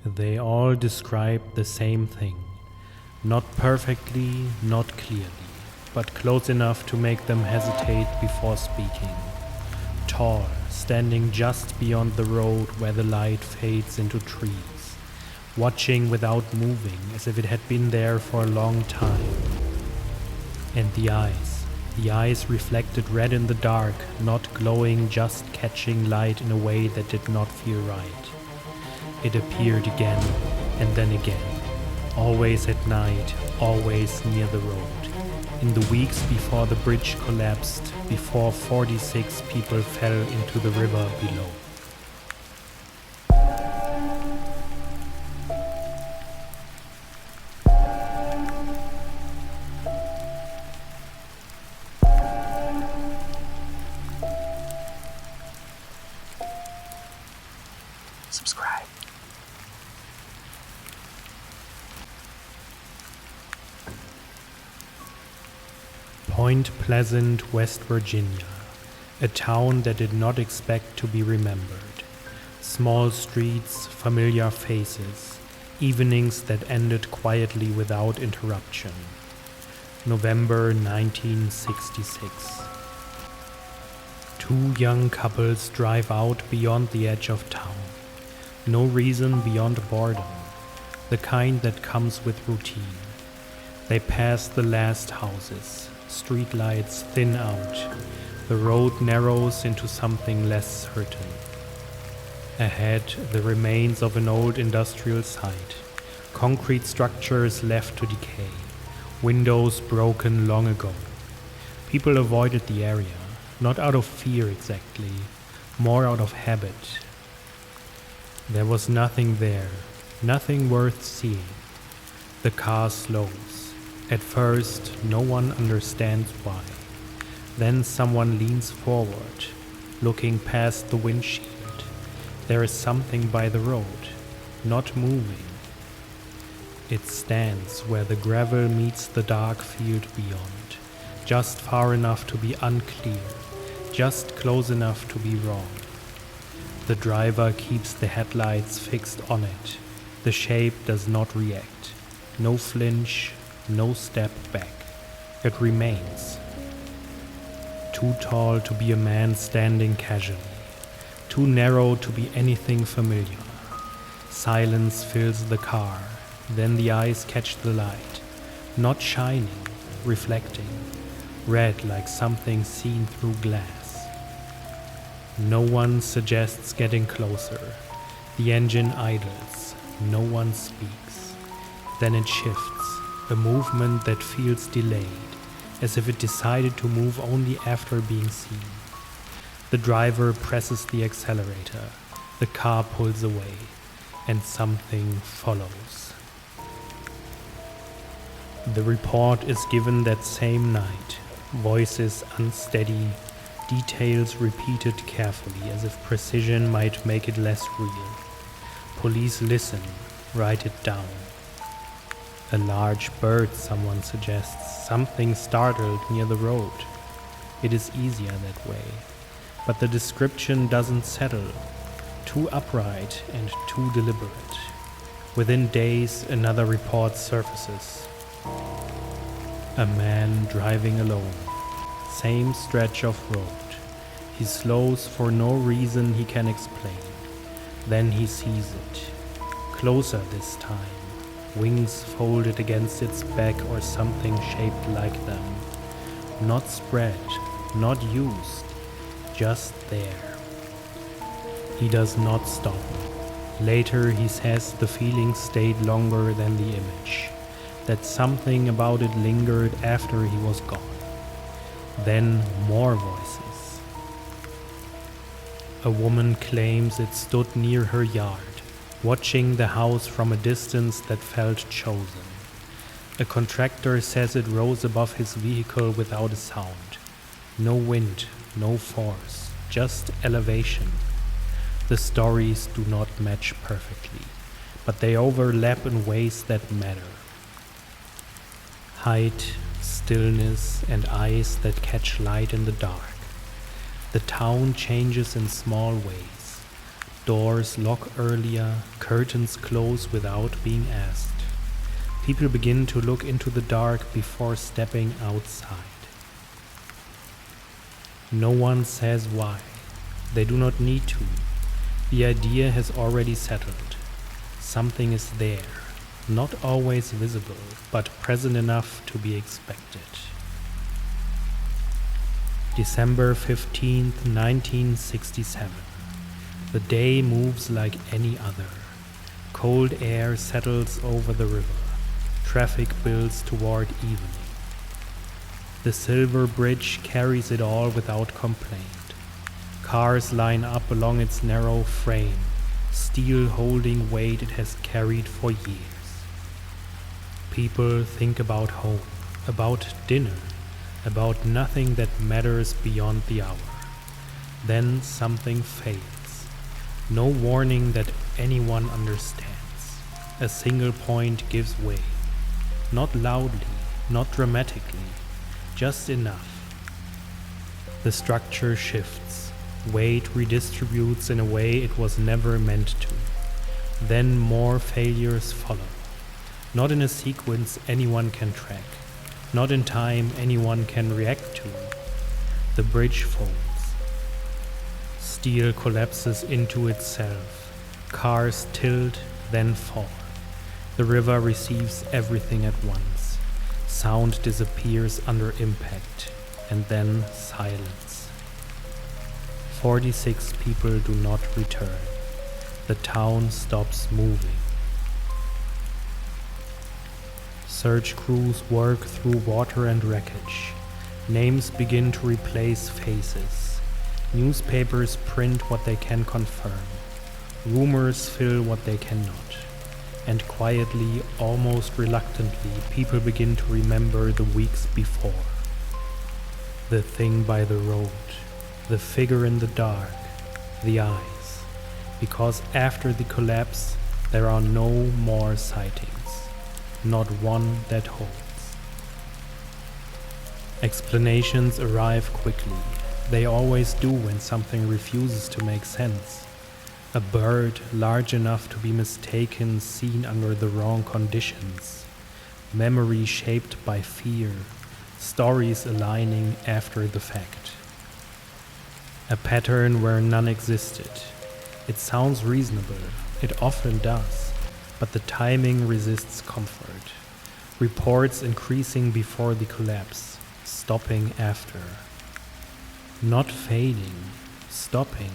They all describe the same thing. Not perfectly, not clearly, but close enough to make them hesitate before speaking. Tall, standing just beyond the road where the light fades into trees, watching without moving as if it had been there for a long time. And the eyes reflected red in the dark, not glowing, just catching light in a way that did not feel right. It appeared again and then again, always at night, always near the road. In the weeks before the bridge collapsed, before 46 people fell into the river below. Subscribe. Point Pleasant, West Virginia, a town that did not expect to be remembered. Small streets, familiar faces, evenings that ended quietly without interruption. November 1966. Two young couples drive out beyond the edge of town. No reason beyond boredom, the kind that comes with routine. They pass the last houses. Streetlights thin out. The road narrows into something less certain. Ahead, the remains of an old industrial site. Concrete structures left to decay. Windows broken long ago. People avoided the area, not out of fear exactly, more out of habit. There was nothing there, nothing worth seeing. The car slows. At first, no one understands why. Then someone leans forward, looking past the windshield. There is something by the road, not moving. It stands where the gravel meets the dark field beyond, just far enough to be unclear, just close enough to be wrong. The driver keeps the headlights fixed on it. The shape does not react. No flinch, no step back. It remains. Too tall to be a man standing casually. Too narrow to be anything familiar. Silence fills the car. Then the eyes catch the light. Not shining, reflecting. Red like something seen through glass. No one suggests getting closer. The engine idles. No one speaks. Then it shifts. A movement that feels delayed, as if it decided to move only after being seen. The driver presses the accelerator, the car pulls away, and something follows. The report is given that same night, voices unsteady, details repeated carefully as if precision might make it less real. Police listen, write it down. A large bird, someone suggests, something startled near the road. It is easier that way. But the description doesn't settle. Too upright and too deliberate. Within days, another report surfaces. A man driving alone. Same stretch of road. He slows for no reason he can explain. Then he sees it. Closer this time. Wings folded against its back or something shaped like them. Not spread, not used, just there. He does not stop. Later he says the feeling stayed longer than the image, that something about it lingered after he was gone. Then more voices. A woman claims it stood near her yard, watching the house from a distance that felt chosen. A contractor says it rose above his vehicle without a sound. No wind, no force, just elevation. The stories do not match perfectly, but they overlap in ways that matter. Height, stillness, and eyes that catch light in the dark. The town changes in small ways. Doors lock earlier, curtains close without being asked. People begin to look into the dark before stepping outside. No one says why. They do not need to. The idea has already settled. Something is there, not always visible, but present enough to be expected. December 15th, 1967. The day moves like any other. Cold air settles over the river. Traffic builds toward evening. The silver bridge carries it all without complaint. Cars line up along its narrow frame, steel holding weight it has carried for years. People think about home, about dinner, about nothing that matters beyond the hour. Then something fades. No warning that anyone understands. A single point gives way. Not loudly, not dramatically, just enough. The structure shifts. Weight redistributes in a way it was never meant to. Then more failures follow. Not in a sequence anyone can track. Not in time anyone can react to. The bridge folds. Steel collapses into itself. Cars tilt, then fall. The river receives everything at once. Sound disappears under impact, and then silence. 46 people do not return. The town stops moving. Search crews work through water and wreckage. Names begin to replace faces. Newspapers print what they can confirm. Rumors fill what they cannot. And quietly, almost reluctantly, people begin to remember the weeks before. The thing by the road, the figure in the dark, the eyes. Because after the collapse, there are no more sightings. Not one that holds. Explanations arrive quickly. They always do when something refuses to make sense. A bird large enough to be mistaken, seen under the wrong conditions. Memory shaped by fear. Stories aligning after the fact. A pattern where none existed. It sounds reasonable. It often does. But the timing resists comfort. Reports increasing before the collapse, stopping after. Not fading, stopping.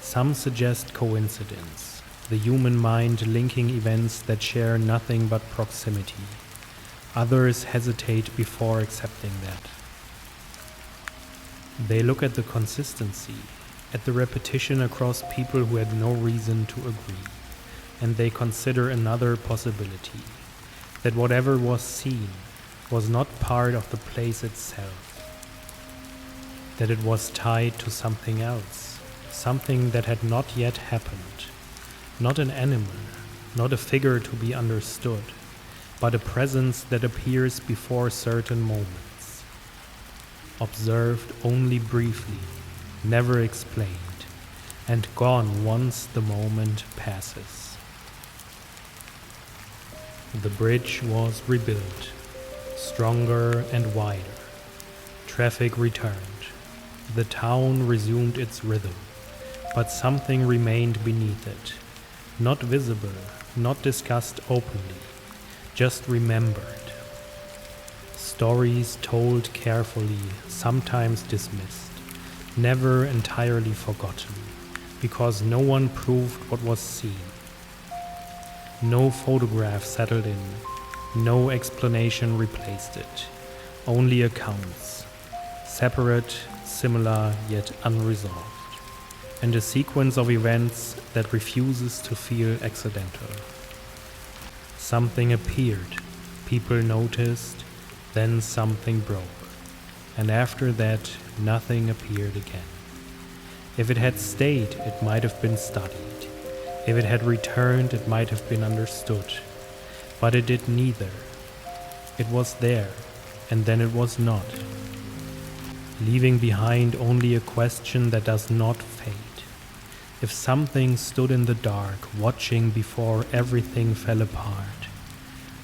Some suggest coincidence, the human mind linking events that share nothing but proximity. Others hesitate before accepting that. They look at the consistency, at the repetition across people who had no reason to agree. And they consider another possibility, that whatever was seen was not part of the place itself, that it was tied to something else, something that had not yet happened, not an animal, not a figure to be understood, but a presence that appears before certain moments, observed only briefly, never explained, and gone once the moment passes. The bridge was rebuilt, stronger and wider. Traffic returned. The town resumed its rhythm, but something remained beneath it. Not visible, not discussed openly, just remembered. Stories told carefully, sometimes dismissed, never entirely forgotten, because no one proved what was seen. No photograph settled in, no explanation replaced it, only accounts, separate, similar, yet unresolved, and a sequence of events that refuses to feel accidental. Something appeared, people noticed, then something broke, and after that nothing appeared again. If it had stayed, it might have been studied. If it had returned, it might have been understood. But it did neither. It was there, and then it was not, leaving behind only a question that does not fade. If something stood in the dark, watching before everything fell apart,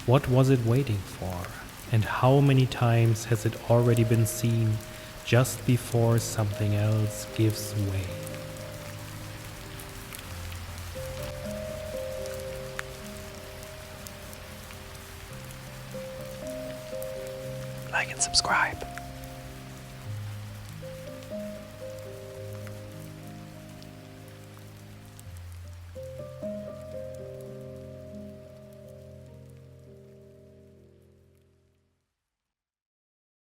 what was it waiting for? And how many times has it already been seen just before something else gives way? Like and subscribe.